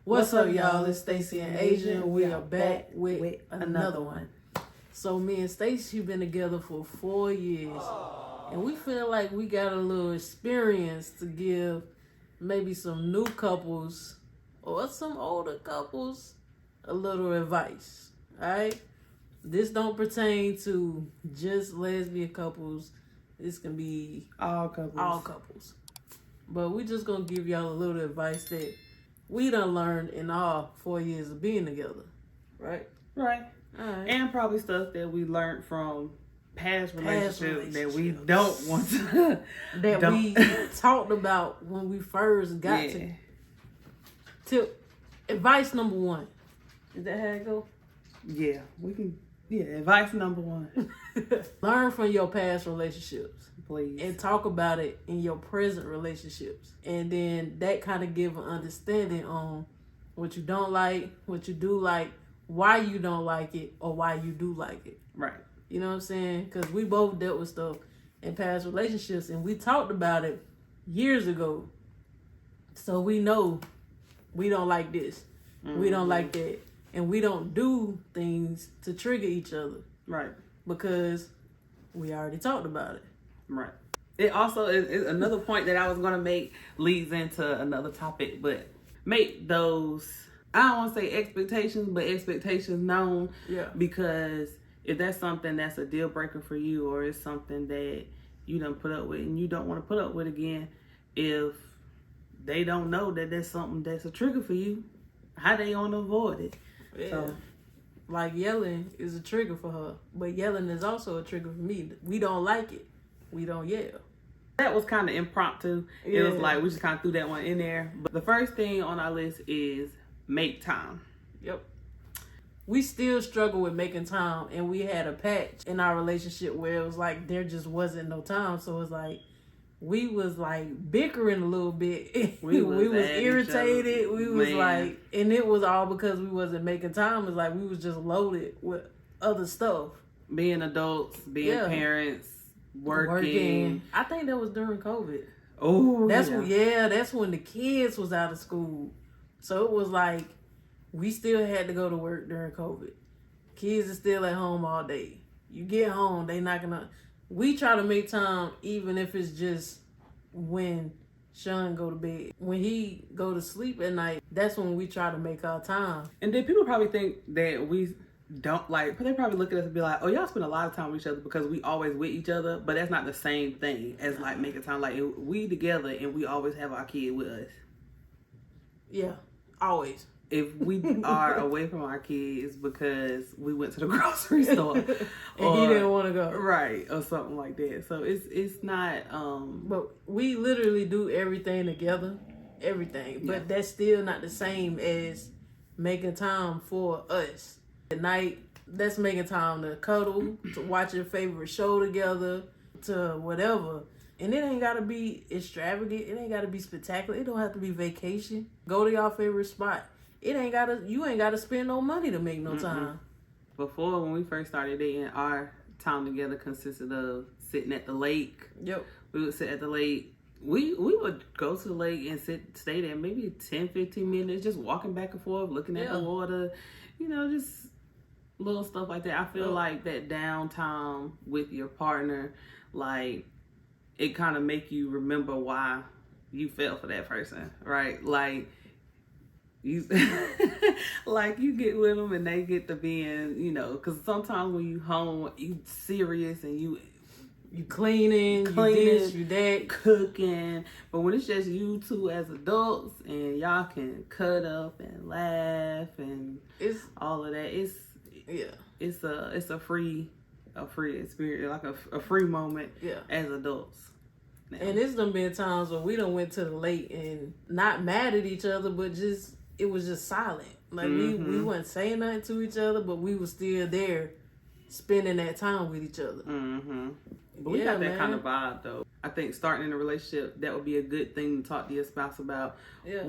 What's up, y'all? It's Stayci and Asian. We are back with another one. So me and Stayci been together for 4 years, and we feel like we got a little experience to give maybe some new couples or some older couples a little advice. All right, this don't pertain to just lesbian couples. This can be all couples. But we just gonna give y'all a little advice that we done learned in all 4 years of being together, right? Right. All right. And probably stuff that we learned from past relationships that we don't want to that we talked about when we first got to advice number 1. Is that how it go? Yeah, we can. Yeah, advice number 1. Learn from your past relationships, please, and talk about it in your present relationships, and then that kind of give an understanding on what you don't like, what you do like, why you don't like it, or why you do like it. Right. You know what I'm saying? Because we both dealt with stuff in past relationships, and we talked about it years ago. So we know we don't like this. Mm-hmm. We don't like that. And we don't do things to trigger each other. Right. Because we already talked about it. Right. It also is another point that I was going to make leads into another topic, but make those, I don't want to say expectations, but expectations known. Yeah. Because if that's something that's a deal breaker for you, or it's something that you done put up with and you don't want to put up with again, if they don't know that that's something that's a trigger for you, how they gonna avoid it? Yeah. So, like yelling is a trigger for her, but yelling is also a trigger for me. We don't like it. We don't yell. That was kind of impromptu. Yeah. It was like we just kind of threw that one in there. But the first thing on our list is make time. Yep. We still struggle with making time, and we had a patch in our relationship where it was like there just wasn't no time. So it's like we was like bickering a little bit. We was irritated. We was like, and it was all because we wasn't making time. It's like we was just loaded with other stuff. Being adults, being parents, working. I think that was during COVID. Oh, that's when the kids was out of school. So it was like we still had to go to work during COVID. Kids are still at home all day. You get home, they not gonna. We try to make time, even if it's just when Sean go to bed. When he go to sleep at night, that's when we try to make our time. And then people probably think that we don't like, they probably look at us and be like, oh, y'all spend a lot of time with each other because we always with each other. But that's not the same thing as like making time. Like we together and we always have our kid with us. Yeah, always. If we are away from our kids because we went to the grocery store and he didn't want to go, right, or something like that. So it's not. But we literally do everything together, But that's still not the same as making time for us. At night, that's making time to cuddle, to watch your favorite show together, to whatever. And it ain't gotta be extravagant. It ain't gotta be spectacular. It don't have to be vacation. Go to your favorite spot. You ain't gotta spend no money to make no time. Stbefore, when we first started dating, our time together consisted of sitting at the lake. Yep. We would sit at the lake. We would go to the lake and stay there maybe 10, 15 minutes, just walking back and forth, looking at the water, just little stuff like that. I feel like that downtime with your partner, like, it kind of make you remember why you fell for that person, right? Like, you like you get with them and they get to being, because sometimes when you home, you serious and you cleaning, you this, you that, cooking. But when it's just you two as adults and y'all can cut up and laugh and it's all of that, it's a free experience, like a free moment as adults. Now. And it's done been times where we done went to the lake and not mad at each other, but just it was just silent. Like we weren't saying nothing to each other, but we were still there spending that time with each other. But we got that kind of vibe though. I think starting in a relationship, that would be a good thing to talk to your spouse about. Yeah.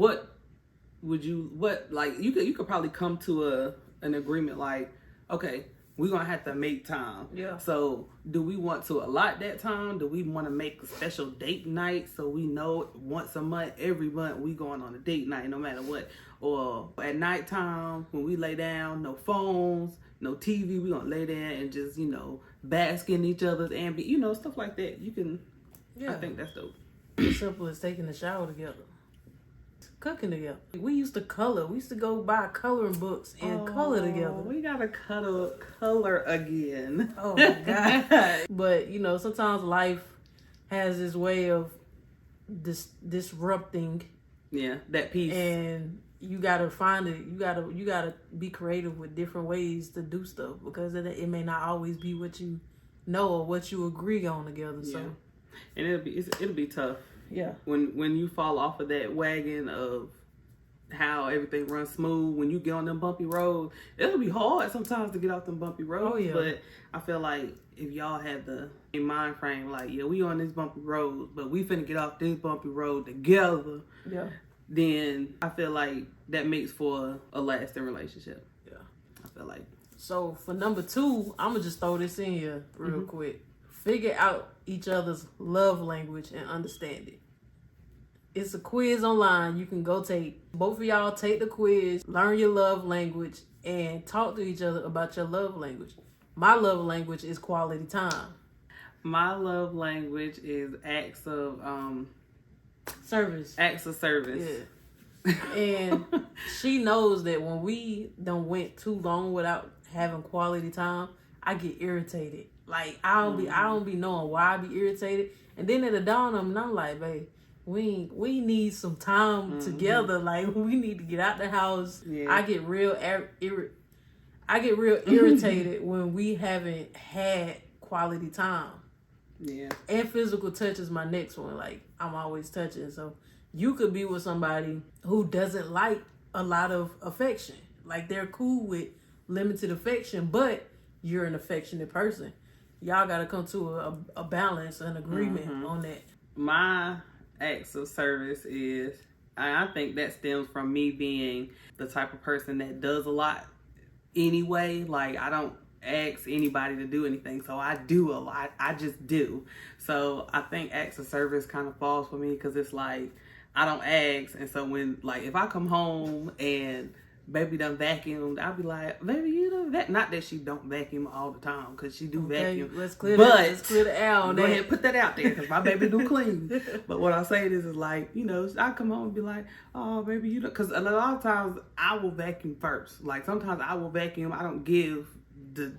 You could probably come to an agreement like, okay, we're going to have to make time. Yeah. So do we want to allot that time? Do we want to make a special date night so we know once a month, every month, we going on a date night no matter what? Or at nighttime when we lay down, no phones, no TV, we going to lay there and just, you know, bask in each other's ambient, you know, stuff like that. You can, I think that's dope. As simple as taking a shower together. Cooking together. We used to color. We used to go buy coloring books and color together. We gotta color again. Oh my God. But you know, sometimes life has this way of disrupting. Yeah, that piece. And you gotta find it. You gotta be creative with different ways to do stuff, because it may not always be what you know or what you agree on together. Yeah. So, and it'll be tough. Yeah. When you fall off of that wagon of how everything runs smooth, when you get on them bumpy roads, it'll be hard sometimes to get off them bumpy roads. Oh, yeah. But I feel like if y'all have the mind frame, like, yeah, we on this bumpy road, but we finna get off this bumpy road together. Yeah. Then I feel like that makes for a lasting relationship. Yeah. I feel like. So for number 2, I'm gonna just throw this in here real quick. Figure out each other's love language and understand it. It's a quiz online you can go take. Both of y'all take the quiz, learn your love language, and talk to each other about your love language. My love language is quality time. My love language is acts of service. Acts of service. Yeah. And she knows that when we don't went too long without having quality time, I get irritated. Like I don't be knowing why I be irritated. And then at the dawn of them, I'm like, babe, we need some time together. Like we need to get out the house. Yeah. I get real irritated when we haven't had quality time. Yeah. And physical touch is my next one. Like I'm always touching. So you could be with somebody who doesn't like a lot of affection. Like they're cool with limited affection, but you're an affectionate person. Y'all got to come to a balance, an agreement on that. My acts of service is, I think that stems from me being the type of person that does a lot anyway. Like I don't ask anybody to do anything, so I do a lot. I just do. So I think acts of service kind of falls for me because it's like I don't ask, and so when like if I come home and baby done vacuumed, I'll be like, baby, you know that. Not that she don't vacuum all the time, because she do vacuum. Let's clear the air on that. Go ahead and put that out there, because my baby do clean. But what I say is like, you know, I come home and be like, oh, baby, you know, because a lot of times I will vacuum first. Like sometimes I will vacuum. I don't give the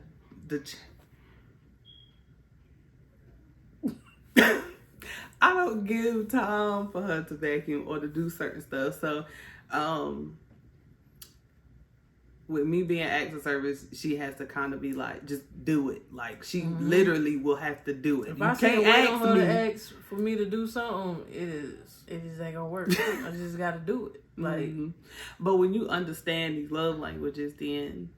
I don't give time for her to vacuum or to do certain stuff. So, with me being acts of service, she has to kind of be like, just do it. Like she literally will have to do it. If I can't wait on her to ask for me to do something, it just ain't gonna work. I just gotta do it. Like, but when you understand these love languages, then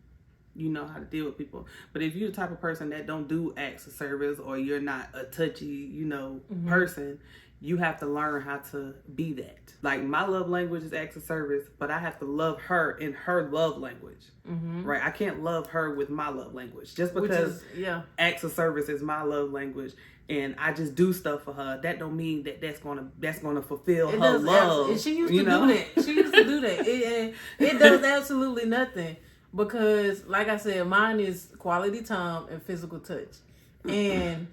you know how to deal with people. But if you're the type of person that don't do acts of service, or you're not a touchy, you know, person, you have to learn how to be that. Like my love language is acts of service, but I have to love her in her love language. Right? I can't love her with my love language. Just because acts of service is my love language and I just do stuff for her, that don't mean that's gonna fulfill her love. And she used to do that. She used to do that. It does absolutely nothing. Because, like I said, mine is quality time and physical touch. And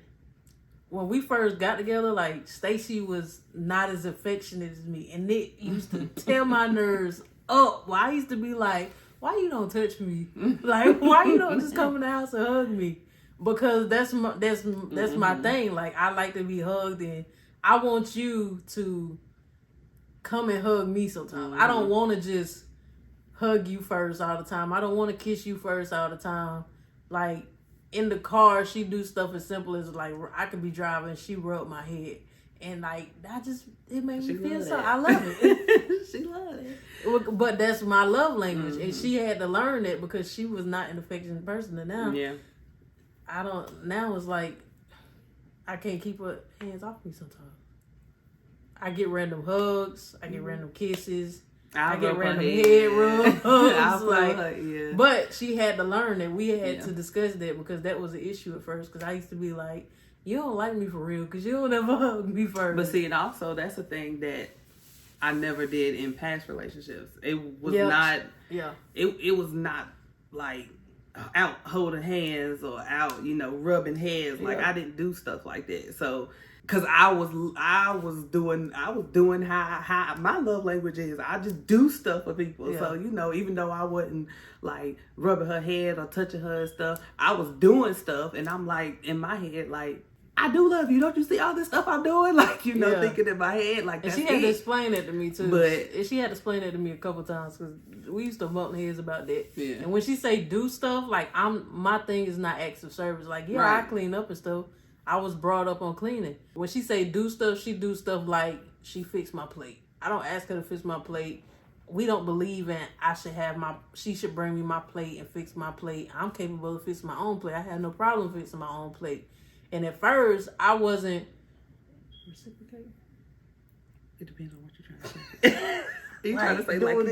when we first got together, like, Stayci was not as affectionate as me. And it used to tear my nerves up. Well, I used to be like, why you don't touch me? Like, why you don't just come in the house and hug me? Because that's my thing. Like, I like to be hugged, and I want you to come and hug me sometimes. I don't want to just hug you first all the time. I don't want to kiss you first all the time. Like in the car, she do stuff as simple as like I could be driving, she rub my head, and like it made me feel so. I love it. She love it. But that's my love language, and she had to learn it because she was not an affectionate person. And now, Now it's like I can't keep her hands off me sometimes. I get random hugs. I get random kisses. I get random head rubs. Yeah. But she had to learn that we had to discuss that because that was an issue at first. Because I used to be like, you don't like me for real because you don't ever hug me first. But see, and also that's a thing that I never did in past relationships. It was not. Yeah. It was not like out holding hands or out, rubbing heads. Like I didn't do stuff like that. So, cause I was doing how my love language is. I just do stuff for people. Yeah. So, even though I wasn't like rubbing her head or touching her and stuff, I was doing stuff, and I'm like in my head like, I do love you. Don't you see all this stuff I'm doing? Like, thinking in my head like that. And she had to explain that to me too. But she had to explain that to me a couple times because we used to bump heads about that. Yeah. And when she say do stuff, like my thing is not acts of service. Like, I clean up and stuff. I was brought up on cleaning. When she say do stuff, she do stuff like she fixed my plate. I don't ask her to fix my plate. We don't believe in she should bring me my plate and fix my plate. I'm capable of fixing my own plate. I have no problem fixing my own plate. And at first, I wasn't reciprocating. It depends on what you're trying to say. You trying to say getting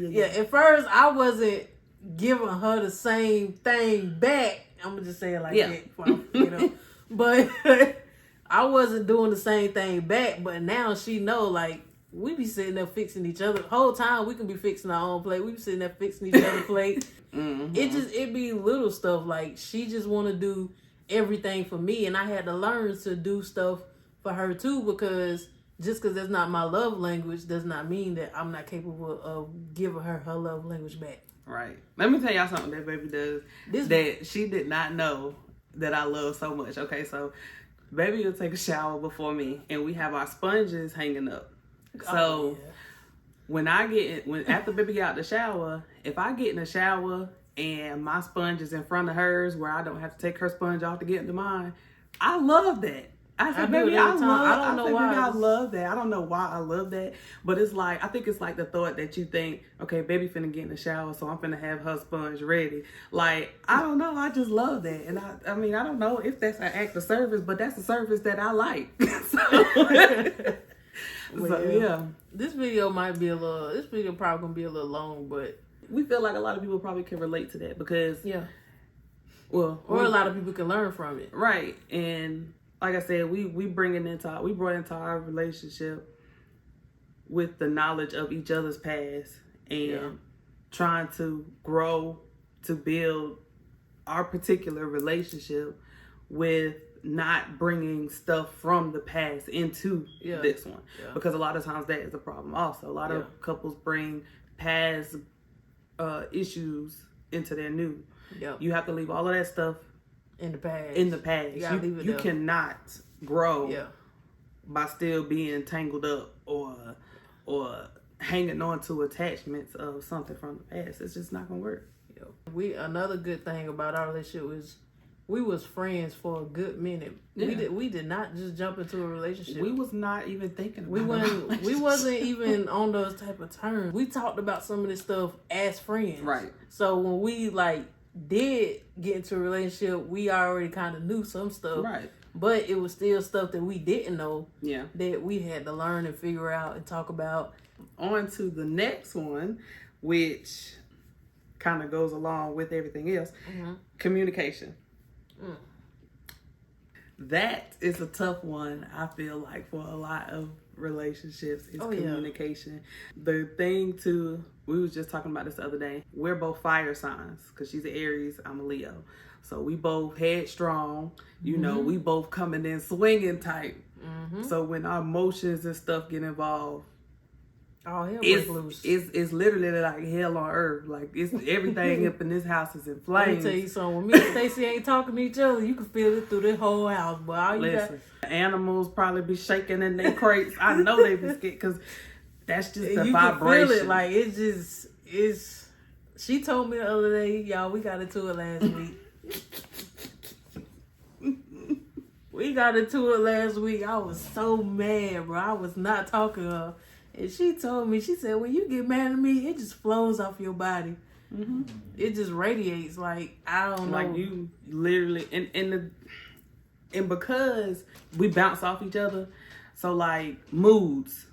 it. Yeah. At first, I wasn't giving her the same thing back. I'm gonna just say it like that, But I wasn't doing the same thing back. But now she know, like, we be sitting there fixing each other. The whole time we can be fixing our own plate. We be sitting there fixing each other's plate. Mm-hmm. It be little stuff. Like, she just want to do everything for me. And I had to learn to do stuff for her too, because just because that's not my love language does not mean that I'm not capable of giving her love language back. Right. Let me tell y'all something that baby does that she did not know that I love so much. Okay, so baby will take a shower before me, and we have our sponges hanging up. So when after baby get out the shower, if I get in the shower and my sponge is in front of hers where I don't have to take her sponge off to get into mine, I love that. I said, baby, I love that. I don't know why I love that, but I think it's like the thought that you think, okay, baby finna get in the shower, so I'm finna have her sponge ready. Like, I don't know, I just love that. And I mean, I don't know if that's an act of service, but that's a service that I like. This video probably gonna be a little long, but we feel like a lot of people probably can relate to that because a lot of people can learn from it, right? And like I said, we brought into our relationship with the knowledge of each other's past and trying to grow to build our particular relationship with not bringing stuff from the past into this one, because a lot of times that is a problem. Also, a lot of couples bring past issues into their new. You have to leave all of that stuff in the past. You cannot grow by still being tangled up or hanging on to attachments of something from the past. It's just not gonna work. Another good thing about our relationship was we was friends for a good minute. We did not just jump into a relationship. We was not even thinking about we wasn't even on those type of terms. We talked about some of this stuff as friends. Right. So when we did get into a relationship, we already kind of knew some stuff. Right. But it was still stuff that we didn't know. Yeah. That we had to learn and figure out and talk about. On to the next one, which kind of goes along with everything else. Mm-hmm. Communication. That is a tough one, I feel like, for a lot of relationships is communication. The thing we was just talking about this the other day. We're both fire signs because she's an Aries, I'm a Leo. So we both headstrong, we both coming in swinging type. Mm-hmm. So when our emotions and stuff get involved, hell breaks loose. It's literally like hell on earth. Like, it's everything up in this house is in flames. Let me tell you something. When me and Stacey ain't talking to each other, you can feel it through the whole house. But animals probably be shaking in their crates. I know they be scared because that's just the you vibration. Can feel it. Like, it's. She told me the other day, y'all, we got into it last week. We got into it last week. I was so mad, bro. I was not talking to her. And she told me, she said, when you get mad at me, it just flows off your body. Mm-hmm. It just radiates. Like, I don't know. Like, you literally, and because we bounce off each other, so like moods,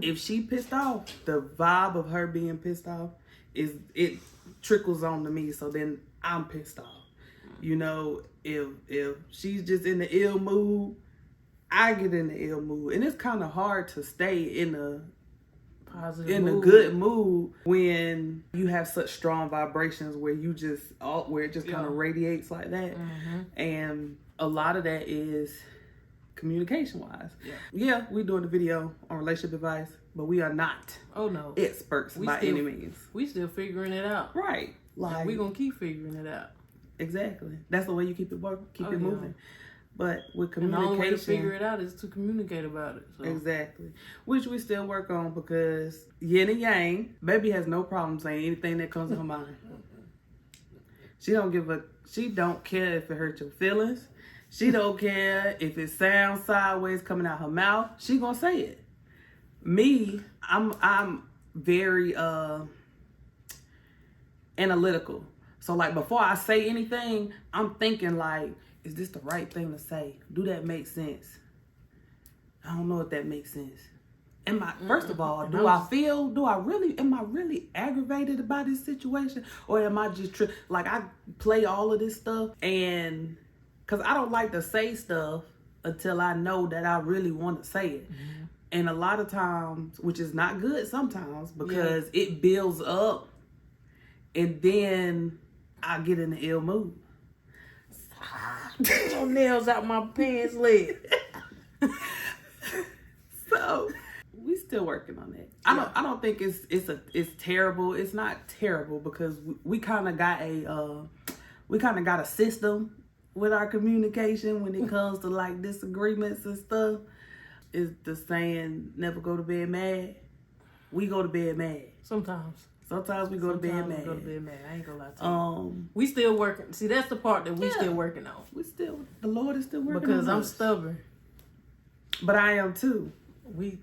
If she pissed off, the vibe of her being pissed off it trickles on to me. So then I'm pissed off. You know, if she's just in the ill mood, I get in the ill mood, and it's kind of hard to stay in a good mood when you have such strong vibrations where it just kind of radiates like that. And a lot of that is communication wise. Yeah, we're doing the video on relationship advice, but we are not experts by any means. We still figuring it out. Right. Like, we're gonna keep figuring it out. Exactly. That's the way you keep it working, keep it moving. But with communication, and the only way to figure it out is to communicate about it. So. Exactly. Which we still work on, because yin and yang, baby has no problem saying anything that comes to her mind. She don't care if it hurts your feelings. She don't care if it sounds sideways coming out her mouth. She gonna say it. Me, I'm very analytical. So like before I say anything, I'm thinking like, is this the right thing to say? Do that make sense? I don't know if that makes sense. First of all, am I really aggravated by this situation? Or am I just I play all of this stuff, and because I don't like to say stuff until I know that I really want to say it. And a lot of times, which is not good sometimes, because it builds up, and then I get in the ill mood. Get your nails out my pants leg. So we still working on that. I don't think it's terrible. It's not terrible, because we kind of got a system with our communication when it comes to like disagreements and stuff. Is the saying, never go to bed mad? We go to bed mad. Sometimes we go to bed mad. I ain't gonna lie to you. We still working. See, that's the part that we still working on. The Lord is still working because on I'm stubborn. But I am too. We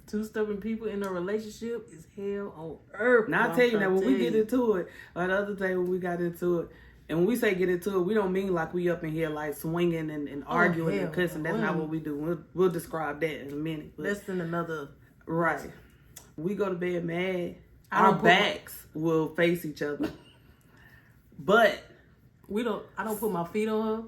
two stubborn people in a relationship is hell on earth. Now I tell you that when we get into it, or the other day when we got into it, and when we say get into it, we don't mean like we up in here like swinging and arguing and cussing. That's not what we do. We'll describe that in a minute. But that's in another. Right. We go to bed mad. Our backs will face each other. But I don't put my feet on her.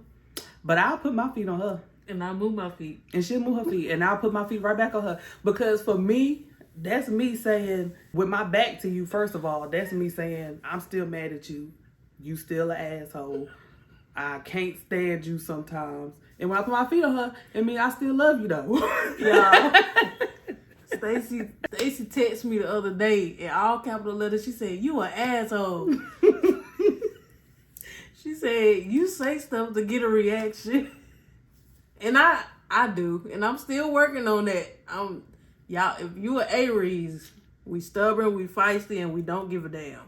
But I'll put my feet on her. And I'll move my feet. And she'll move her feet. And I'll put my feet right back on her. Because for me, that's me saying, with my back to you, first of all, that's me saying, I'm still mad at you. You still an asshole. I can't stand you sometimes. And when I put my feet on her, it means I still love you though. Yeah. Stayci texted me the other day in all capital letters. She said, "You an asshole." She said, "You say stuff to get a reaction." And I do. And I'm still working on that. Y'all, if you are Aries, we stubborn, we feisty, and we don't give a damn.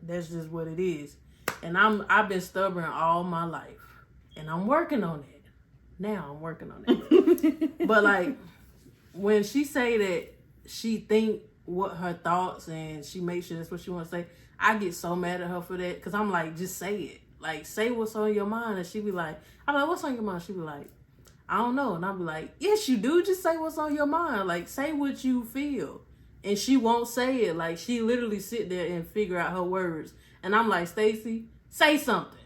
That's just what it is. And I've been stubborn all my life. And I'm working on it. Now I'm working on it. But like, when she say that she think what her thoughts and she makes sure that's what she wants to say, I get so mad at her for that. Because I'm like, just say it. Like, say what's on your mind. And she be like, I'm like, what's on your mind? She be like, I don't know. And I'll be like, yes, you do. Just say what's on your mind. Like, say what you feel. And she won't say it. Like, she literally sit there and figure out her words. And I'm like, Stayci, say something.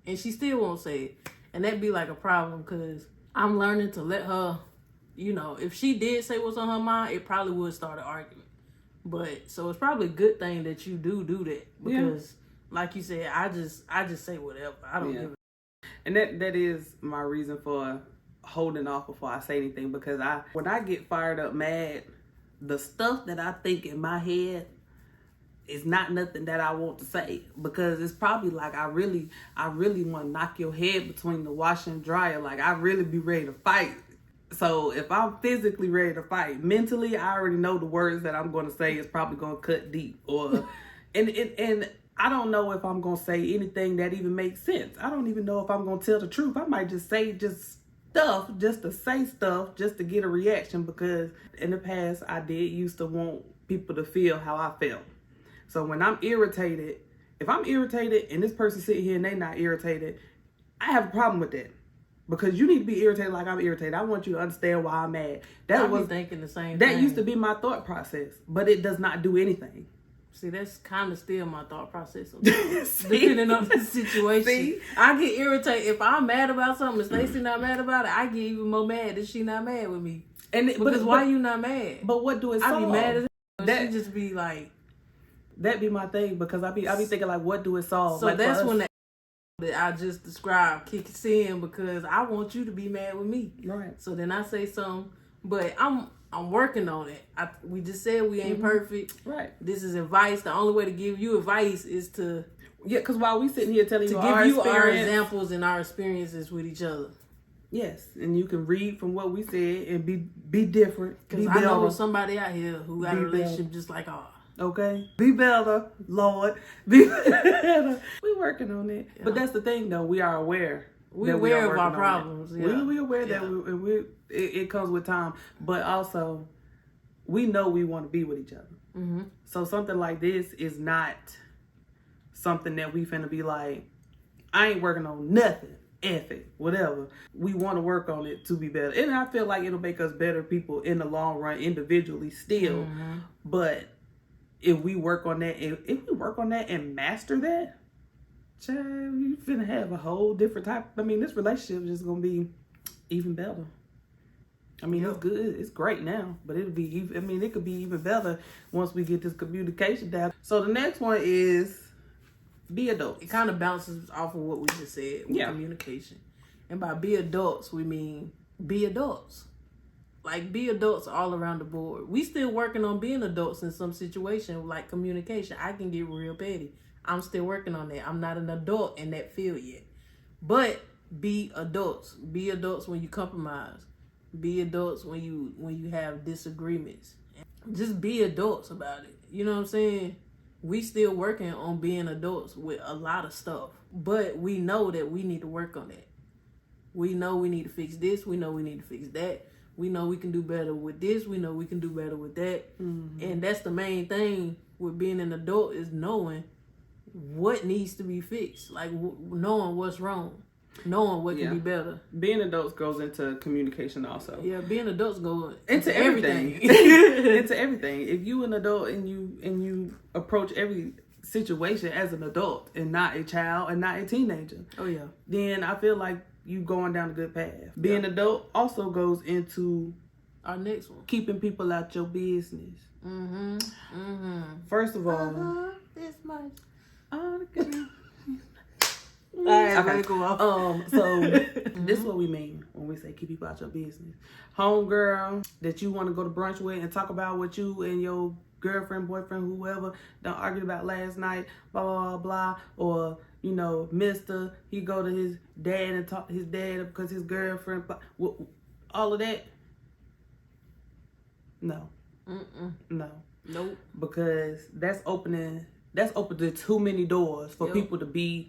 And she still won't say it. And that'd be like a problem, because I'm learning to let her, you know, if she did say what's on her mind, it probably would start an argument. But, so it's probably a good thing that you do that. Because, like you said, I just say whatever. I don't give a... And that is my reason for holding off before I say anything. Because when I get fired up mad, the stuff that I think in my head is not nothing that I want to say, because it's probably like I really want to knock your head between the washer and dryer. Like, I really be ready to fight. So if I'm physically ready to fight, mentally I already know the words that I'm going to say is probably going to cut deep. Or and I don't know if I'm going to say anything that even makes sense. I don't even know if I'm going to tell the truth. I might just say stuff just to say stuff, just to get a reaction, because in the past I did used to want people to feel how I felt. So when I'm irritated, if I'm irritated and this person sitting here and they not irritated, I have a problem with that. Because you need to be irritated like I'm irritated. I want you to understand why I'm mad. I was thinking the same thing. That used to be my thought process, but it does not do anything. See, that's kind of still my thought process. Depending on the situation. See? I get irritated. If I'm mad about something and Stacey not mad about it, I get even more mad that she not mad with me. Because why you not mad? But what do it solve? I be mad as that. She just be like... That be my thing, because I be thinking like, what do it solve? So like that's when that I just described kicks in, because I want you to be mad with me. Right. So then I say something, but I'm working on it. We just said we ain't perfect. Right. This is advice. The only way to give you advice is to because while we sitting here telling you our examples and our experiences with each other. Yes, and you can read from what we said and be different. Because I know somebody out here who got a relationship just like ours. Okay, be better, Lord. Be better. We working on it, but that's the thing, though. We are aware. We're aware of our problems. Yeah. We aware that it comes with time, but also we know we want to be with each other. Mm-hmm. So something like this is not something that we finna be like, I ain't working on nothing. F it, whatever. We want to work on it to be better, and I feel like it'll make us better people in the long run, individually still. Mm-hmm. But if we work on that, and master that, child, you finna have a whole different type. I mean, this relationship is just gonna be even better. I mean, It's good. It's great now, but it'll be. It could be even better once we get this communication down. So the next one is be adults. It kind of bounces off of what we just said with communication, and by be adults we mean be adults. Like, be adults all around the board. We still working on being adults in some situation, like communication. I can get real petty. I'm still working on that. I'm not an adult in that field yet. But be adults. Be adults when you compromise. Be adults when you have disagreements. Just be adults about it. You know what I'm saying? We still working on being adults with a lot of stuff. But we know that we need to work on that. We know we need to fix this. We know we need to fix that. We know we can do better with this. We know we can do better with that. Mm-hmm. And that's the main thing with being an adult, is knowing what needs to be fixed. Like, knowing what's wrong. Knowing what can be better. Being adults goes into communication also. Yeah, being adults go into everything. Into everything. If you an adult and you approach every situation as an adult and not a child and not a teenager. Oh yeah. Then I feel like you going down a good path. Being adult also goes into our next one. Keeping people out your business. Mm-hmm. Mm-hmm. First of all, this much. All right, okay. So this is what we mean when we say keep people out your business. Homegirl that you want to go to brunch with and talk about what you and your girlfriend, boyfriend, whoever done argued about last night, blah, blah, blah, blah. Or, Mr., he go to his dad and talk to his dad because his girlfriend, all of that. No. Mm-mm. No. Nope. Because that's opening too many doors for people to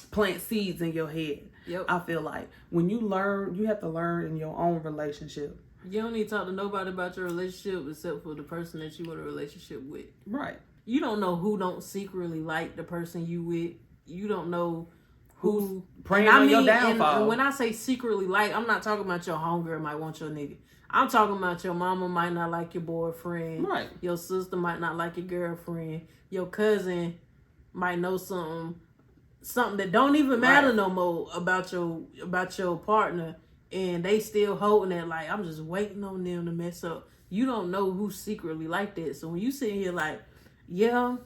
plant seeds in your head. Yep. I feel like when you learn, you have to learn in your own relationship. You don't need to talk to nobody about your relationship except for the person that you want a relationship with. Right. You don't know who don't secretly like the person you with. You don't know who's praying on your downfall. And when I say secretly like, I'm not talking about your homegirl might want your nigga. I'm talking about your mama might not like your boyfriend. Right. Your sister might not like your girlfriend. Your cousin might know something that don't even matter no more about your partner, and they still holding it like, I'm just waiting on them to mess up. You don't know who's secretly like that. So when you sit here like, yeah,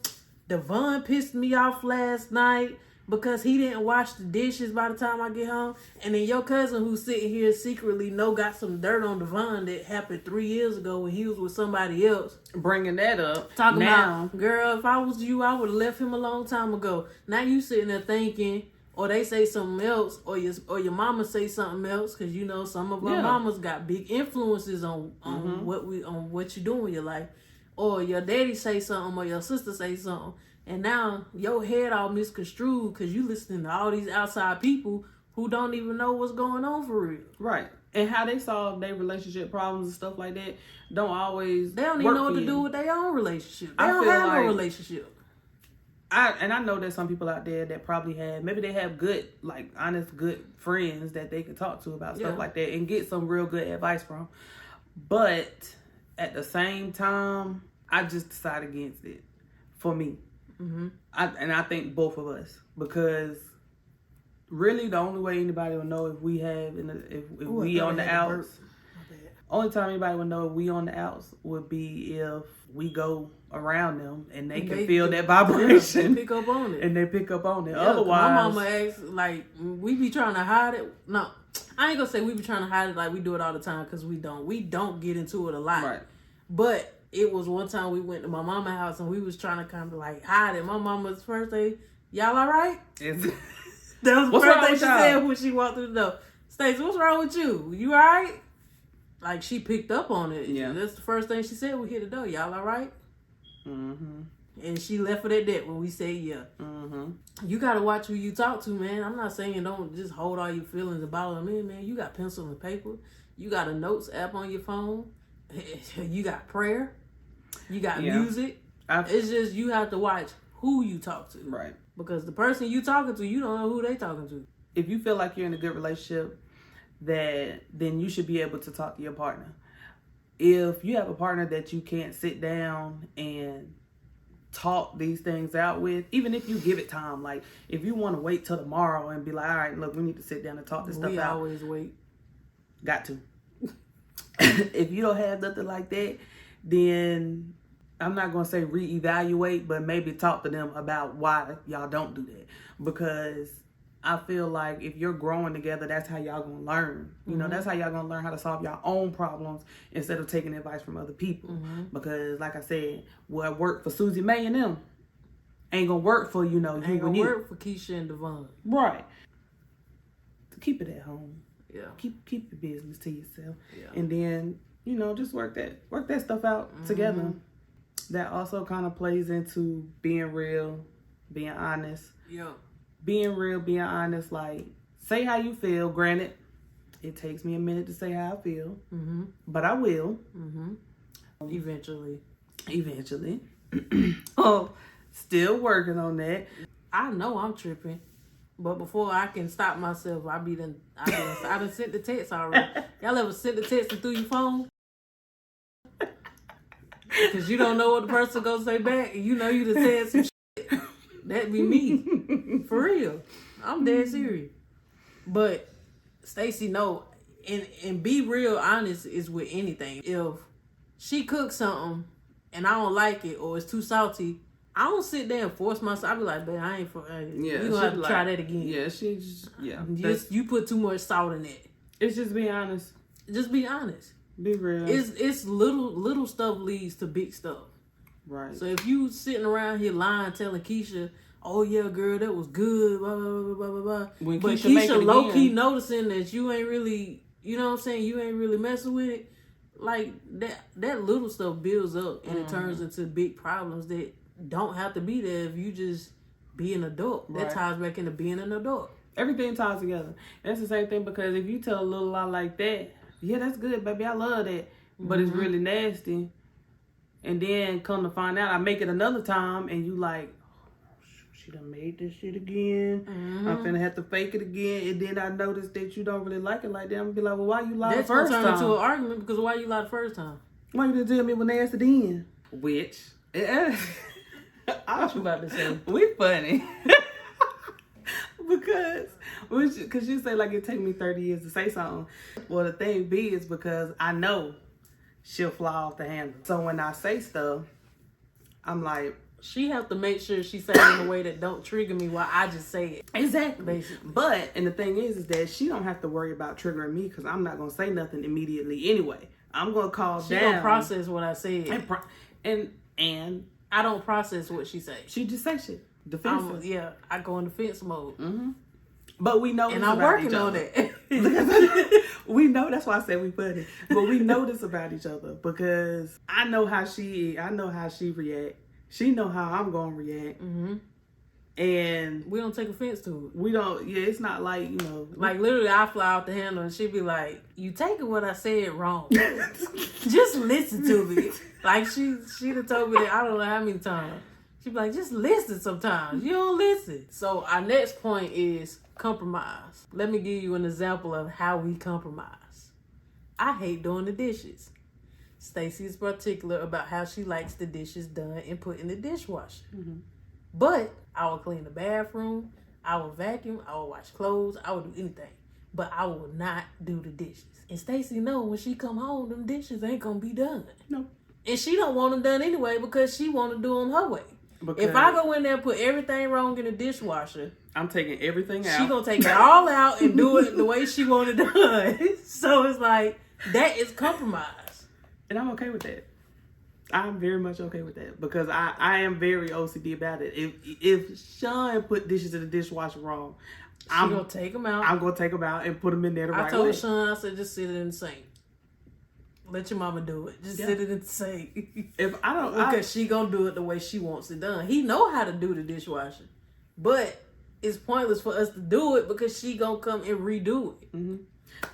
Devon pissed me off last night because he didn't wash the dishes by the time I get home, and then your cousin who's sitting here secretly got some dirt on Devon that happened 3 years ago when he was with somebody else, bringing that up, talking about, girl, if I was you, I would have left him a long time ago. Now you sitting there thinking, or they say something else, or your mama say something else, because some of our mamas got big influences on what you doing in your life, or your daddy say something, or your sister say something. And now your head all misconstrued because you listening to all these outside people who don't even know what's going on for real. Right. And how they solve their relationship problems and stuff like that They don't even know what to do with their own relationship. They don't have a relationship. I know there's some people out there that probably maybe they have good, like, honest, good friends that they could talk to about stuff like that and get some real good advice from. But at the same time, I just decide against it for me. Mm-hmm. I think both of us, because really the only way anybody will know if we have, if we on the outs, only time anybody would know if we on the outs would be if we go around them and they can feel that vibration. They pick up on it. And they pick up on it. Yeah, otherwise, my mama asks, like, we be trying to hide it. No, I ain't gonna say we be trying to hide it like we do it all the time, because we don't. We don't get into it a lot. Right. But it was one time we went to my mama's house and we was trying to kind of like hide it. My mama's first day, y'all all right? That was the first thing she said when she walked through the door. Stacey, what's wrong with you? You all right? Like, she picked up on it. Yeah. That's the first thing she said. We hit the door. Y'all all right? Mm-hmm. And she left it at that when we said yeah. Mm-hmm. You got to watch who you talk to, man. I'm not saying don't just hold all your feelings and bottle them in, man. You got pencil and paper. You got a notes app on your phone. You got prayer. You got music. It's just you have to watch who you talk to. Right. Because the person you talking to, you don't know who they talking to. If you feel like you're in a good relationship, then you should be able to talk to your partner. If you have a partner that you can't sit down and talk these things out with, even if you give it time, like if you want to wait till tomorrow and be like, all right, look, we need to sit down and talk this stuff out. We always wait. Got to. If you don't have nothing like that, then I'm not going to say reevaluate, but maybe talk to them about why y'all don't do that. Because I feel like if you're growing together, that's how y'all gonna learn. You know, that's how y'all gonna learn how to solve your own problems instead of taking advice from other people. Mm-hmm. Because, like I said, what worked for Susie Mae and them ain't gonna work for, you know, ain't gonna work for Keisha and Devon. Right. Keep it at home. Yeah. Keep your business to yourself. Yeah. And then, you know, just work that stuff out together. That also kind of plays into being real, being honest. Yeah. Being real, being honest, like, say how you feel. Granted, it takes me a minute to say how I feel, but I will. Eventually. Oh, still working on that. I know I'm tripping, but before I can stop myself, I done sent the text already. Y'all ever sent the text through your phone? Because you don't know what the person gonna say back, and you know you done said some shit. That be me. For real. I'm dead serious. But Stacey, no, and be real honest is with anything. If she cooks something and I don't like it or it's too salty, I don't sit there and force myself. I be like, babe, I ain't for you gonna have to try that again. Yeah, you put too much salt in it. It's just being honest. Just be honest. Be real. It's little stuff leads to big stuff. Right. So if you sitting around here lying, telling Keisha, oh yeah, girl, that was good, blah, blah, blah, blah, blah, blah. But Keisha low-key noticing that you ain't really, you know what I'm saying, you ain't really messing with it, like, that little stuff builds up and it turns into big problems that don't have to be there if you just be an adult. Right. That ties back into being an adult. Everything ties together. That's the same thing, because if you tell a little lie like that, yeah, that's good, baby, I love that, but it's really nasty. And then come to find out, I make it another time, and you like, oh, she done made this shit again. I'm finna have to fake it again. And then I notice that you don't really like it like that. I'm gonna be like, well, why you lie the first time? That's gonna turn into an argument, because why you lie the first time? Why you didn't tell me when they asked it then? Which, what you about to say? We funny. Because you say, like, it take me 30 years to say something. Well, the thing be is because I know she'll fly off the handle. So when I say stuff, I'm like, she have to make sure she say it in a way that don't trigger me while I just say it. Exactly. Basically. But, and the thing is that she don't have to worry about triggering me, because I'm not going to say nothing immediately anyway. I'm going to call down. She don't process what I said. And I don't process what she say. She just say shit. Defensive. I go in defense mode. But we know this and I'm about working each on other. it. We know, that's why I said we funny. But we know this about each other, because I know how she react. She know how I'm gonna react. And we don't take offense to it. We don't. Yeah, it's not like, you know, like literally I fly out the handle and she be like, you taking what I said wrong. Just listen to me. Like she done told me that I don't know how many times. She be like, just listen sometimes. You don't listen. So our next point is compromise. Let me give you an example of how we compromise. I hate doing the dishes. Stayci is particular about how she likes the dishes done and put in the dishwasher. Mm-hmm. But I will clean the bathroom, I will vacuum, I will wash clothes, I will do anything. But I will not do the dishes. And Stayci know when she come home, them dishes ain't gonna be done. No. And she don't want them done anyway because she want to do them her way. Because if I go in there and put everything wrong in the dishwasher, I'm taking everything out. She gonna take it all out and do it the way she want it done. So it's like, that is compromise. And I'm okay with that. I'm very much okay with that because I am very OCD about it. If Sean put dishes in the dishwasher wrong, I'm gonna take them out. I'm gonna take them out and put them in there the right way. I told Sean, I said, just sit it in the sink. Let your mama do it. Just sit it in the sink. If I don't, because she gonna do it the way she wants it done. He know how to do the dishwasher, but it's pointless for us to do it because she gonna come and redo it. Mm-hmm.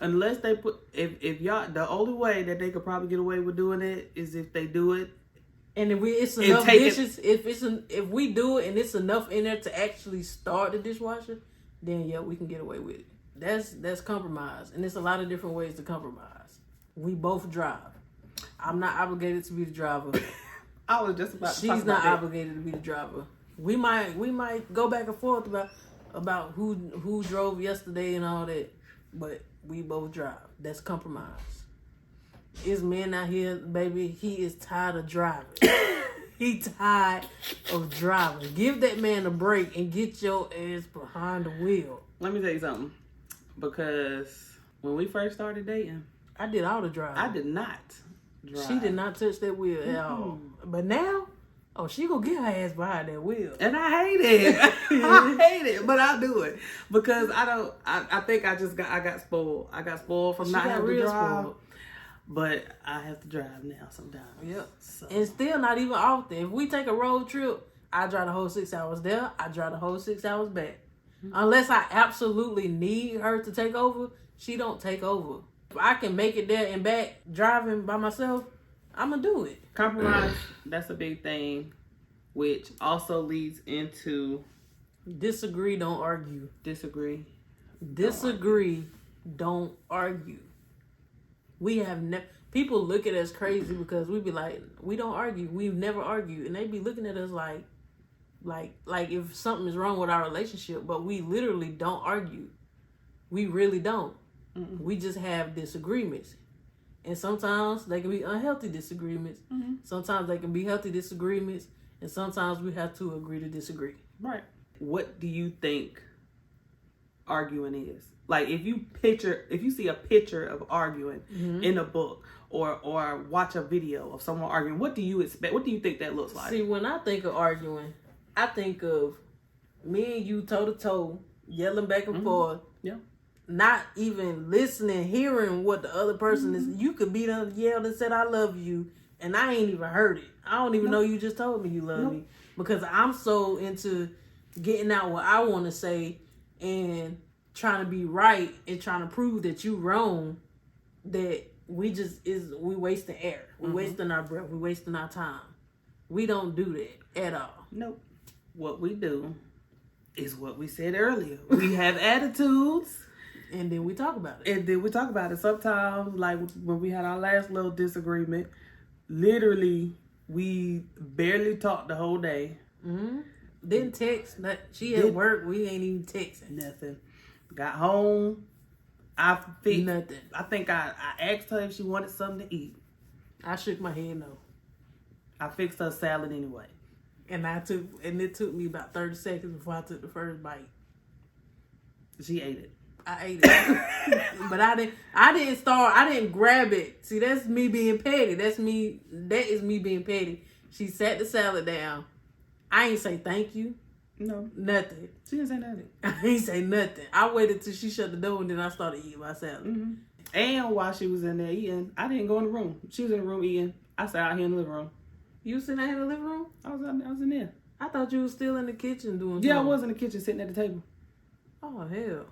Unless they put, if y'all, the only way that they could probably get away with doing it is if they do it. And if it's enough dishes, if we do it and it's enough in there to actually start the dishwasher, then yeah, we can get away with it. That's compromise, and there's a lot of different ways to compromise. We both drive. I'm not obligated to be the driver. I was just about to talk about She's not that. obligated to be the driver. We might go back and forth about who drove yesterday and all that, but we both drive. That's compromise. It's men out here, baby. He is tired of driving. He tired of driving. Give that man a break and get your ass behind the wheel. Let me tell you something. Because when we first started dating, I did all the driving. I did not drive. She did not touch that wheel at all. But now, she gonna get her ass behind that wheel. And I hate it. I hate it, but I do it because I think I got spoiled. I got spoiled from not having to drive. Spoiled. But I have to drive now sometimes. Yep. So. And still not even often. If we take a road trip, I drive the whole 6 hours there. I drive the whole 6 hours back. Mm-hmm. Unless I absolutely need her to take over, she don't take over. If I can make it there and back driving by myself, I'm going to do it. Compromise, that's a big thing, which also leads into... Disagree, don't argue. Disagree. Don't argue. We have people look at us crazy because we be like, we don't argue. We've never argued. And they be looking at us like if something is wrong with our relationship, but we literally don't argue. We really don't. Mm-mm. We just have disagreements. And sometimes they can be unhealthy disagreements. Mm-hmm. Sometimes they can be healthy disagreements. And sometimes we have to agree to disagree. Right. What do you think arguing is? Like if you see a picture of arguing mm-hmm. in a book or watch a video of someone arguing, what do you expect? What do you think that looks like? See, when I think of arguing, I think of me and you toe to toe, yelling back and mm-hmm. forth. Yeah. Not even listening, hearing what the other person mm-hmm. is. You could be done yelled and said, I love you, and I ain't even heard it. I don't even know you just told me you love me. Because I'm so into getting out what I want to say and trying to be right and trying to prove that you wrong, that we wasting air. We mm-hmm. wasting our breath. We wasting our time. We don't do that at all. Nope. What we do is what we said earlier. We have attitudes. And then we talk about it. Sometimes, like when we had our last little disagreement, literally, we barely talked the whole day. Mm-hmm. Didn't text. She at work. We ain't even texting. Nothing. Got home. Nothing. I think I asked her if she wanted something to eat. I shook my head no. I fixed her salad anyway. And it took me about 30 seconds before I took the first bite. She ate it. I ate it. But I didn't grab it. See, that's me being petty. That is me being petty. She sat the salad down. I ain't say thank you. No. Nothing. She didn't say nothing. I ain't say nothing. I waited till she shut the door and then I started eating my salad. Mm-hmm. And while she was in there eating, I didn't go in the room. She was in the room eating. I sat out here in the living room. You was sitting out here in the living room? I was in there. I thought you was still in the kitchen doing something. Yeah, I was in the kitchen sitting at the table. Oh, hell.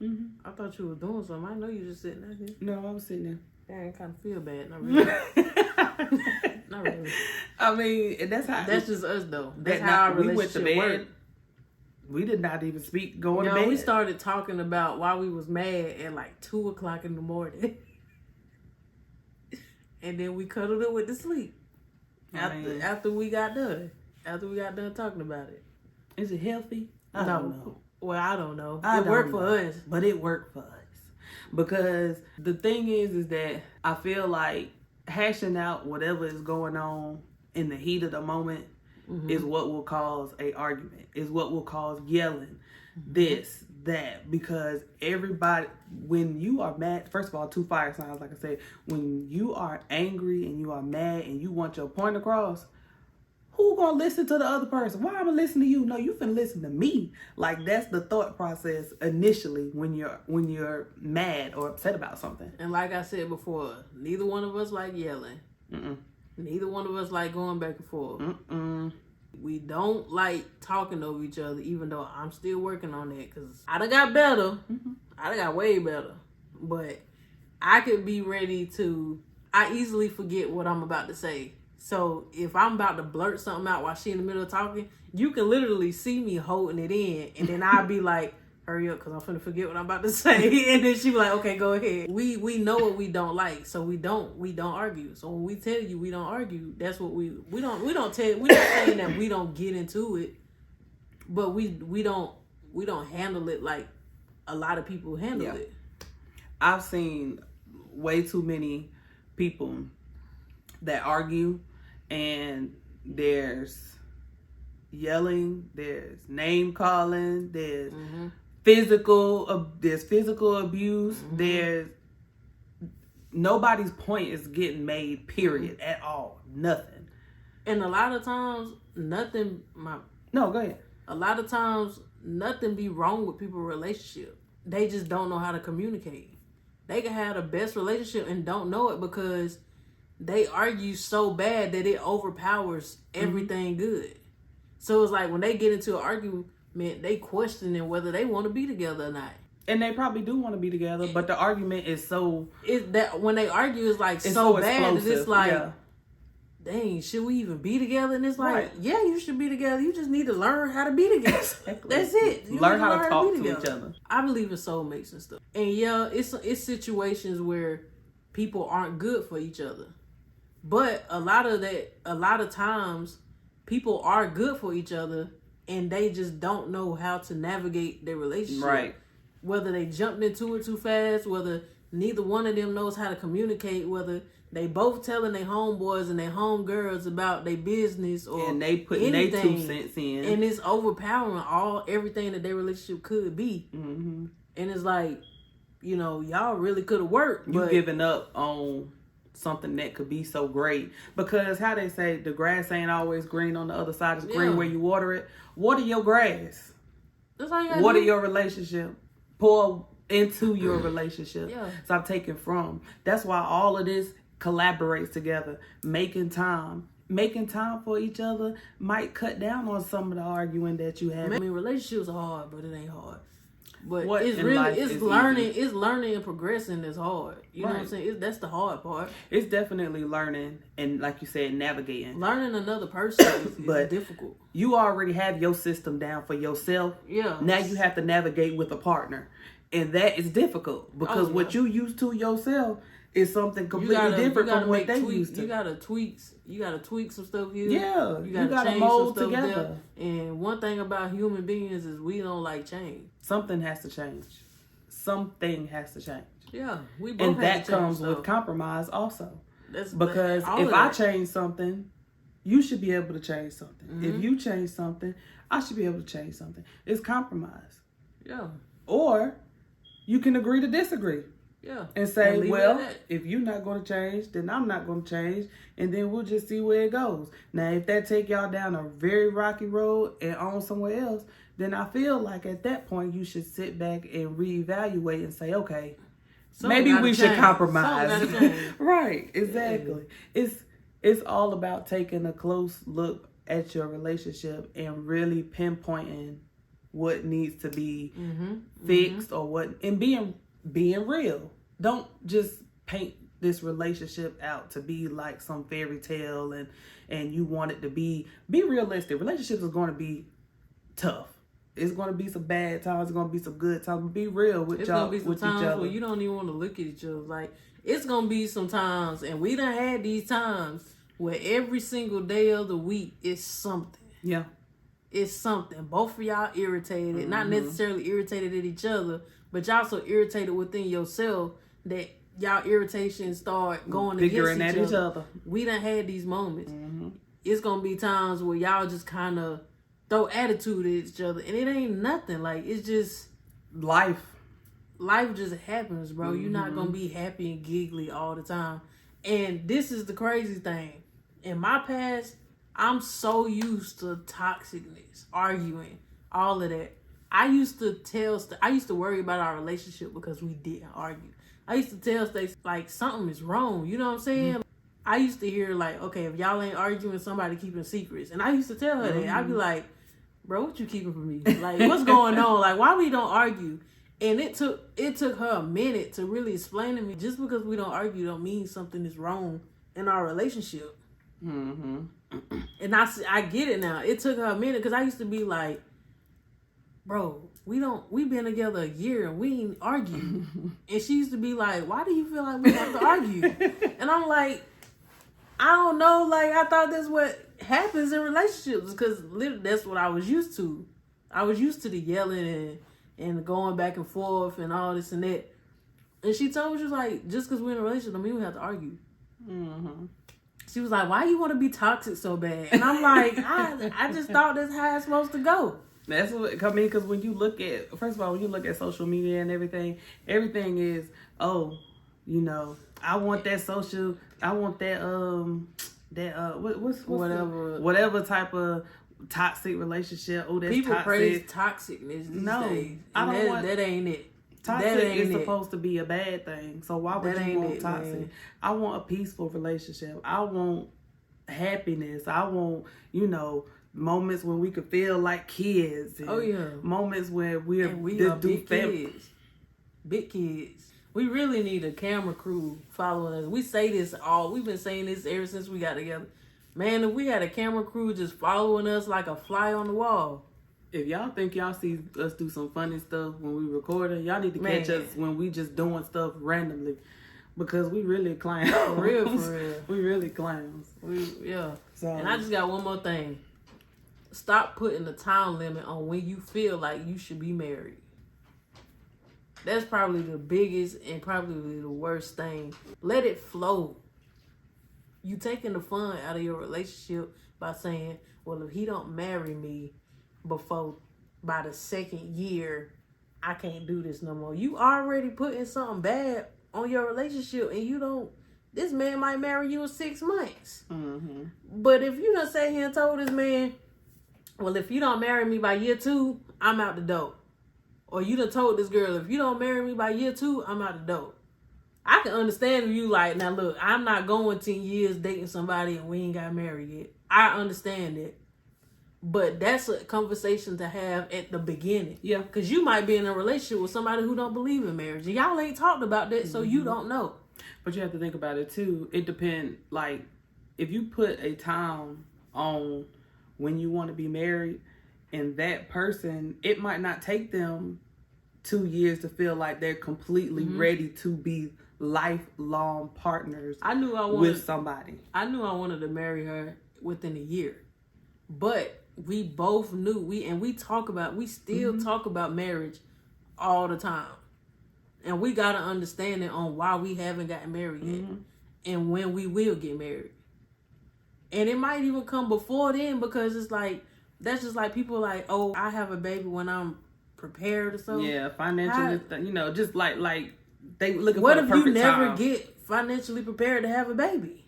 Mm-hmm. I thought you were doing something. I know you just sitting out here. No, I was sitting there. I kind of feel bad. Not really. Not really. I mean, that's just us though. That's how our relationship worked. We did not even speak going to bed. We started talking about why we was mad at like 2:00 in the morning. And then we cuddled it with the sleep. After we got done. After we got done talking about it. Is it healthy? I don't know. Well, I don't know. It worked for us. But it worked for us. Because the thing is that I feel like hashing out whatever is going on in the heat of the moment is what will cause a argument, is what will cause yelling, this, that. Because everybody, when you are mad, first of all, 2 fire signs, like I said, when you are angry and you are mad and you want your point across, who gonna listen to the other person? Why am I gonna listen to you? No, you finna listen to me. Like, that's the thought process initially when you're mad or upset about something. And like I said before, neither one of us like yelling. Neither one of us like going back and forth. We don't like talking over each other, even though I'm still working on that, because I done got better. I done got way better. But I could be ready to, I easily forget what I'm about to say. So if I'm about to blurt something out while she in the middle of talking, you can literally see me holding it in, and then I'll be like, hurry up, because I'm finna forget what I'm about to say. And then she be like, okay, go ahead. We know what we don't like, so we don't argue. So when we tell you we don't argue, that's what we don't tell. We're not saying that we don't get into it, but we don't handle it like a lot of people handle it. I've seen way too many people that argue, and there's yelling, there's name calling, there's physical abuse, there's nobody's point is getting made, period, at all. Nothing. And a lot of times nothing No, go ahead. A lot of times nothing be wrong with people's relationship. They just don't know how to communicate. They can have the best relationship and don't know it because they argue so bad that it overpowers everything good. So it's like when they get into an argument, they questioning whether they want to be together or not. And they probably do want to be together, but the argument is so... that when they argue, it's like so bad that it's like, dang, should we even be together? And it's like, yeah, you should be together. You just need to learn how to be together. Exactly. That's it. You learn how to talk to each other. I believe in soulmates and stuff. And yeah, it's situations where people aren't good for each other. But a lot of times, people are good for each other, and they just don't know how to navigate their relationship. Right. Whether they jumped into it too fast, whether neither one of them knows how to communicate, whether they both telling their homeboys and their homegirls about their business or and they putting their 2 cents in, and it's overpowering everything that their relationship could be. And it's like, y'all really could have worked. You giving up on something that could be so great, because how they say the grass ain't always green on the other side, it's green where you water it. Water your grass. That's all you gotta water do. your relationship. Pour into your relationship. Stop taking from. That's why all of this collaborates together. Making time for each other might cut down on some of the arguing that you have. I mean, relationships are hard, but it ain't hard. But it's learning. Easy. It's learning and progressing that's hard. You know what I'm saying? That's the hard part. It's definitely learning and, like you said, navigating. Learning another person is difficult. You already have your system down for yourself. Yeah. Now you have to navigate with a partner, and that is difficult because what you used to yourself is something completely different from what they used to. You gotta tweak some stuff here. Yeah, you gotta mold together. And one thing about human beings is we don't like change. Something has to change. Something has to change. Yeah, we both. And that comes with compromise also. Because if I change something, you should be able to change something. If you change something, I should be able to change something. It's compromise. Yeah. Or you can agree to disagree. Yeah. And say, well, if you're not going to change, then I'm not going to change. And then we'll just see where it goes. Now, if that take y'all down a very rocky road and on somewhere else, then I feel like at that point you should sit back and reevaluate and say, okay, maybe we should compromise. Right. Exactly. Yeah. It's all about taking a close look at your relationship and really pinpointing what needs to be fixed or what, and being real. Don't just paint this relationship out to be like some fairy tale and you want it to be realistic. Relationships is going to be tough. It's going to be some bad times. It's going to be some good times. Be real with it's y'all. It's going to be some with times where you don't even want to look at each other. Like, it's going to be some times, and we done had these times where every single day of the week is something. Yeah. It's something. Both of y'all irritated. Not necessarily irritated at each other, but y'all so irritated within yourself that y'all irritations start going Figuring against each other. We done had these moments. It's going to be times where y'all just kind of throw attitude at each other, and it ain't nothing. Like, it's just life just happens, bro. You're not gonna be happy and giggly all the time. And this is the crazy thing. In my past, I'm so used to toxicness, arguing, all of that. I used to worry about our relationship because we didn't argue. I used to tell Stacey, like, something is wrong, you know what I'm saying? I used to hear, like, okay, if y'all ain't arguing, somebody keeping secrets. And I used to tell her that. I'd be like, bro, what you keeping from me? Like, what's going on? Like, why we don't argue? And it took her a minute to really explain to me, just because we don't argue don't mean something is wrong in our relationship. And I get it now. It took her a minute, because I used to be like, bro, we been together a year and we ain't argue. And she used to be like, why do you feel like we have to argue? And I'm like, I don't know. Like, I thought that's what happens in relationships, because literally that's what I was used to. I was used to the yelling and going back and forth and all this and that. And she told me, she was like, just because we're in a relationship don't mean we have to argue. She was like, why you want to be toxic so bad? And I'm like, I just thought that's how it's supposed to go. That's what I mean, because when you look at, first of all, when you look at social media and everything is, oh, you know, I want that social, I want that what's whatever type of toxic relationship. Oh, that's people toxic. Praise toxicness these days. I don't want that. Ain't it. Toxic is supposed to be a bad thing. So why would you want toxic? Man. I want a peaceful relationship. I want happiness. I want, moments when we could feel like kids. And moments where we are big kids. Big kids. We really need a camera crew following us. We say this we've been saying this ever since we got together. Man, if we had a camera crew just following us like a fly on the wall. If y'all think y'all see us do some funny stuff when we recording, y'all need to catch us when we just doing stuff randomly. Because we really clowns. For real. We really clowns. So, and I just got one more thing. Stop putting the time limit on when you feel like you should be married. That's probably the biggest and probably the worst thing. Let it flow. You taking the fun out of your relationship by saying, well, if he don't marry me by the second year, I can't do this no more. You already putting something bad on your relationship, and this man might marry you in 6 months. But if you done sat here and told this man, well, if you don't marry me by year 2, I'm out the door. Or you done told this girl, if you don't marry me by year 2, I'm out the door. I can understand if you like, now look, I'm not going 10 years dating somebody and we ain't got married yet. I understand that. But that's a conversation to have at the beginning. Yeah. Because you might be in a relationship with somebody who don't believe in marriage. And y'all ain't talked about that, so you don't know. But you have to think about it too. It depends, like, if you put a time on when you want to be married, and that person, it might not take them 2 years to feel like they're completely ready to be lifelong partners with somebody. I knew I wanted to marry her within a year. But we both knew, we still talk about marriage all the time. And we got an understanding on why we haven't gotten married yet. And when we will get married. And it might even come before then, because it's like, that's just like people like, oh, I have a baby when I'm prepared or something. Yeah, financially, just like they looking for the perfect time. What if you never get financially prepared to have a baby?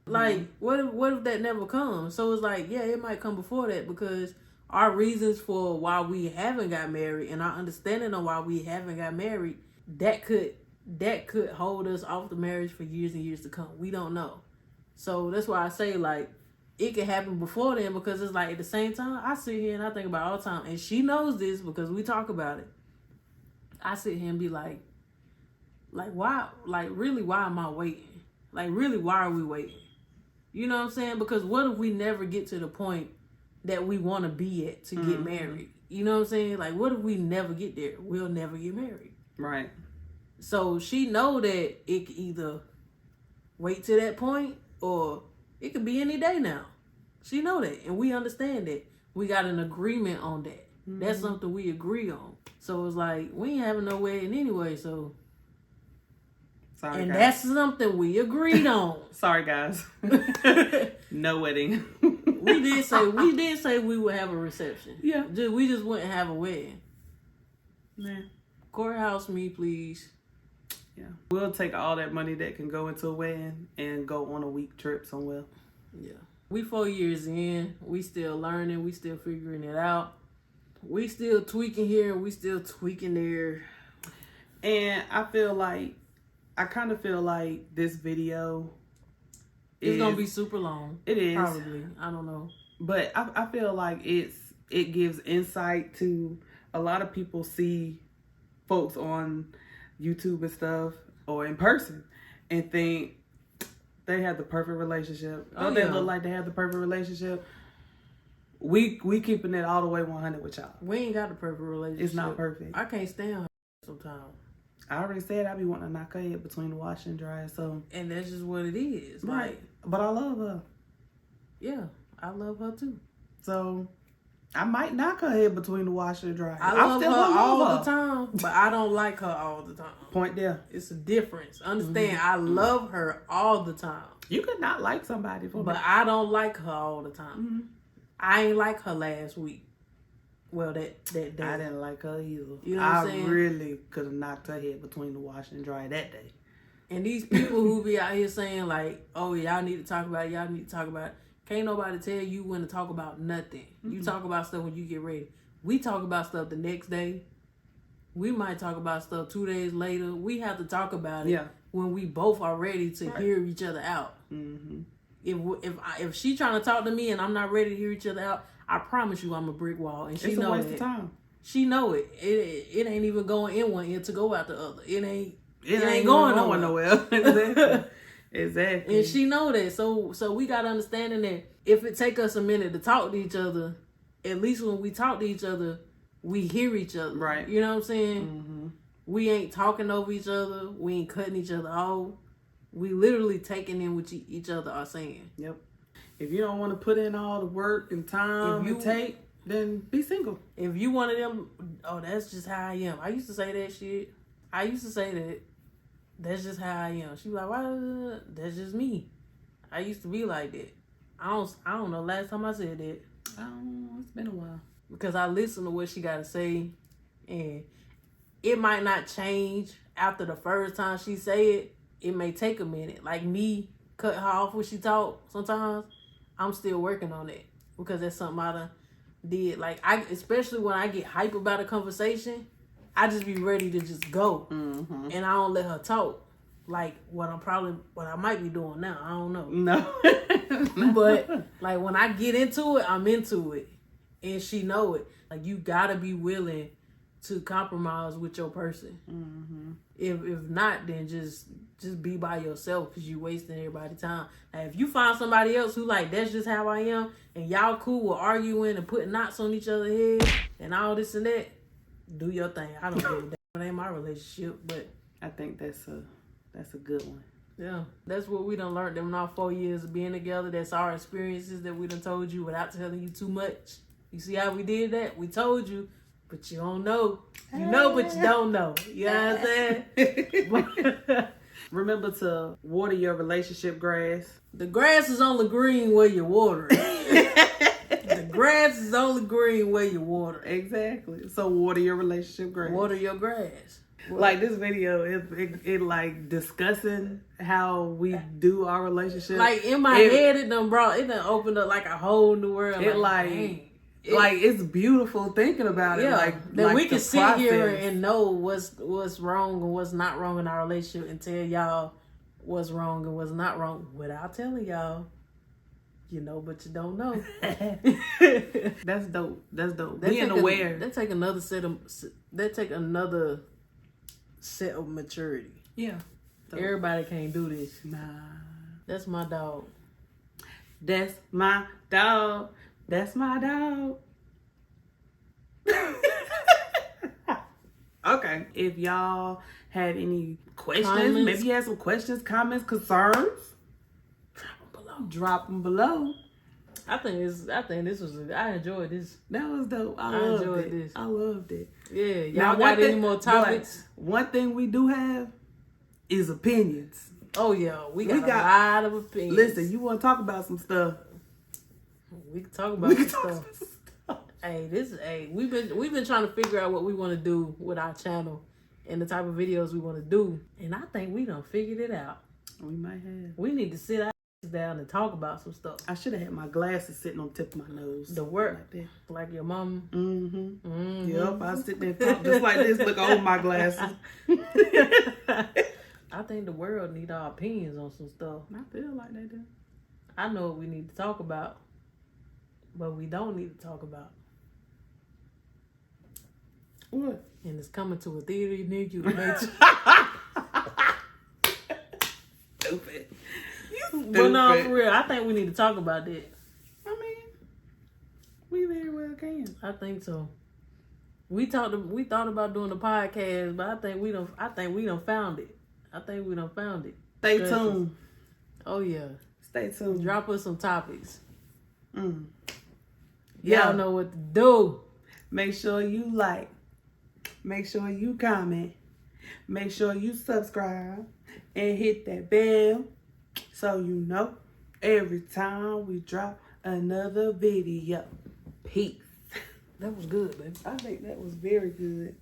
Like, what if that never comes? So it's like, yeah, it might come before that, because our reasons for why we haven't got married and our understanding of why we haven't got married, that could hold us off the marriage for years and years to come. We don't know. So that's why I say, like, it could happen before then, because it's like, at the same time, I sit here and I think about it all the time. And she knows this because we talk about it. I sit here and be like, Like, why? Like, really, why am I waiting? Like, really, why are we waiting? You know what I'm saying? Because what if we never get to the point that we want to be at to get married? You know what I'm saying? Like, what if we never get there? We'll never get married. Right. So she know that it could either wait to that point or it could be any day now. She know that, and we understand that. We got an agreement on that. That's something we agree on. So it's like, we ain't having no wedding anyway, so. Sorry, and guys. that's something we agreed on. Sorry, guys. No wedding. we did say we would have a reception. Yeah. We just wouldn't have a wedding. Nah. Courthouse me, please. Yeah. We'll take all that money that can go into a wedding and go on a week trip somewhere. Yeah. We 4 years in. We still learning. We still figuring it out. We still tweaking here and we still tweaking there. And I kind of feel like this video it's gonna be super long. It is. Probably. I don't know. But I feel like it gives insight to a lot of people see folks on YouTube and stuff or in person and think they have the perfect relationship. They look like they have the perfect relationship. We keeping it all the way 100 with y'all. We ain't got the perfect relationship. It's not perfect. I can't stand her sometimes. I already said I be wanting to knock her head between the wash and dry. So, and that's just what it is. Right. Like, but I love her. Yeah, I love her too. So I might knock her head between the wash and dry. I love her all the time, but I don't like her all the time. Point there. It's a difference. Understand? I love her all the time. You could not like somebody for me. But I don't like her all the time. I ain't like her last week. Well, that day. I didn't like her either. You know what I'm saying? I really could have knocked her head between the wash and dry that day. And these people who be out here saying like, oh, y'all need to talk about it, y'all need to talk about it. Can't nobody tell you when to talk about nothing. You talk about stuff when you get ready. We talk about stuff the next day. We might talk about stuff 2 days later. We have to talk about it when we both are ready to hear each other out. If she trying to talk to me and I'm not ready to hear each other out, I promise you I'm a brick wall. And she it's know a waste it. of time. She know it. It ain't even going in one ear to go out the other. It ain't going nowhere. Exactly. And she know that. So we got understanding that if it take us a minute to talk to each other, at least when we talk to each other, we hear each other. Right. You know what I'm saying? We ain't talking over each other. We ain't cutting each other off. We literally taking in what each other are saying. Yep. If you don't want to put in all the work and time you take, then be single. If you one of them, oh, that's just how I am. I used to say that shit. I used to say that. That's just how I am. She was like, why? That's just me. I used to be like that. I don't know last time I said that. It's been a while. Because I listen to what she got to say. And it might not change after the first time she say it. It may take a minute. Like me, cut her off when she talk sometimes. I'm still working on it. Because that's something I done did. Like, especially when I get hype about a conversation, I just be ready to just go. And I don't let her talk. Like what I might be doing now. I don't know. No. But like when I get into it, I'm into it. And she know it. Like you gotta be willing to compromise with your person. If not, then just be by yourself because you wasting everybody's time. Now, if you find somebody else who like, that's just how I am, and y'all cool with arguing and putting knots on each other's head and all this and that, do your thing. I don't give a damn. It ain't my relationship, but I think that's a good one. Yeah, that's what we done learned in our 4 years of being together. That's our experiences that we done told you without telling you too much. You see how we did that? We told you, but you don't know. You know, but you don't know. You know what I'm saying? Remember to water your relationship grass. The grass is only green where you water it. The grass is only green where you water it. Exactly. So water your relationship grass. Water your grass. Like this video, it like discussing how we do our relationship. Like in my head, it done opened up like a whole new world. It's beautiful thinking about it. Like that we can sit process. here and know what's wrong and what's not wrong in our relationship and tell y'all what's wrong and what's not wrong without telling y'all. You know, but you don't know. That's dope. Being aware. That take another set of maturity. Yeah. So, everybody can't do this. Nah. That's my dog. That's my dog. That's my dog. Okay. If y'all had any questions, Comments. maybe you had some questions, comments, concerns, drop them below. I think this was. I enjoyed this. That was dope. I enjoyed this. I loved it. Yeah. Y'all Now, got any more topics? One thing we do have is opinions. Oh yeah, we got a lot of opinions. Listen, you want to talk about some stuff? We can talk about some stuff. Hey, we've been trying to figure out what we want to do with our channel and the type of videos we want to do, and I think we done figured it out. We might have. We need to sit our down and talk about some stuff. I should have had my glasses sitting on the tip of my nose. The work, like your mama. Mm-hmm. Yep, I sit there and talk just like this. Look over my glasses. I think the world need our opinions on some stuff. I feel like they do. I know what we need to talk about, but we don't need to talk about. What? And it's coming to a theater near you. Stupid. But no, for real, I think we need to talk about that. I mean, we very well can. I think so. We thought about doing the podcast, but I think we done found it. Stay tuned. Oh yeah. Stay tuned. Drop us some topics. Y'all know what to do. Make sure you like. Make sure you comment. Make sure you subscribe and hit that bell so you know every time we drop another video. Peace. That was good, baby. I think that was very good.